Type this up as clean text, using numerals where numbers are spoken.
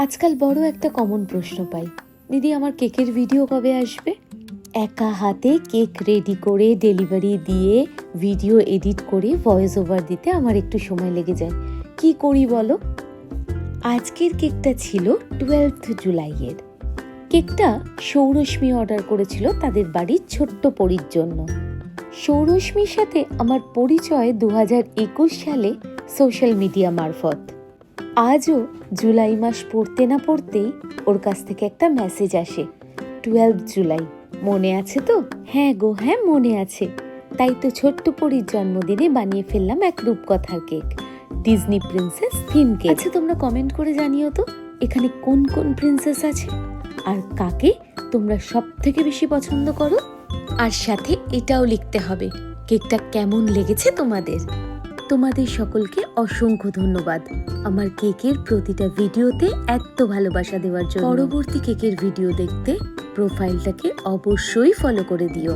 আজকাল বড় একটা কমন প্রশ্ন পাই, দিদি আমার কেকের ভিডিও কবে আসবে? একা হাতে কেক রেডি করে ডেলিভারি দিয়ে ভিডিও এডিট করে ভয়েস ওভার দিতে আমার একটু সময় লেগে যায়। কি করি বলো? আজকের কেকটা ছিল 12th জুলাইয়ের। কেকটা সৌরশ্মী অর্ডার করেছিল তাদের বাড়ির ছোট্ট পরীর জন্য। সৌরশ্মীর সাথে আমার পরিচয় 2021 সালে সোশ্যাল মিডিয়া মারফত। আজও জুলাই মাস পড়তে না পড়তেই ওর কাছ থেকে একটা মেসেজ আসে, 12 জুলাই মনে আছে তো? হ্যাঁ গো হ্যাঁ মনে আছে। তাই তো ছোট্ট পরীর জন্মদিনে বানিয়ে ফেললাম এক রূপকথার cake, Disney princess theme cake. আচ্ছা তোমরা কমেন্ট করে জানিও তো এখানে কোন কোন প্রিন্সেস আছে আর কাকে তোমরা সব থেকে বেশি পছন্দ করো। আর সাথে এটাও লিখতে হবে কেকটা কেমন লেগেছে তোমাদের। তোমাদের সকলকে অসংখ্য ধন্যবাদ আমার কেকের প্রতিটা ভিডিওতে এত ভালোবাসা দেওয়ার জন্য। পরবর্তী কেকের ভিডিও দেখতে প্রোফাইলটাকে অবশ্যই ফলো করে দিও।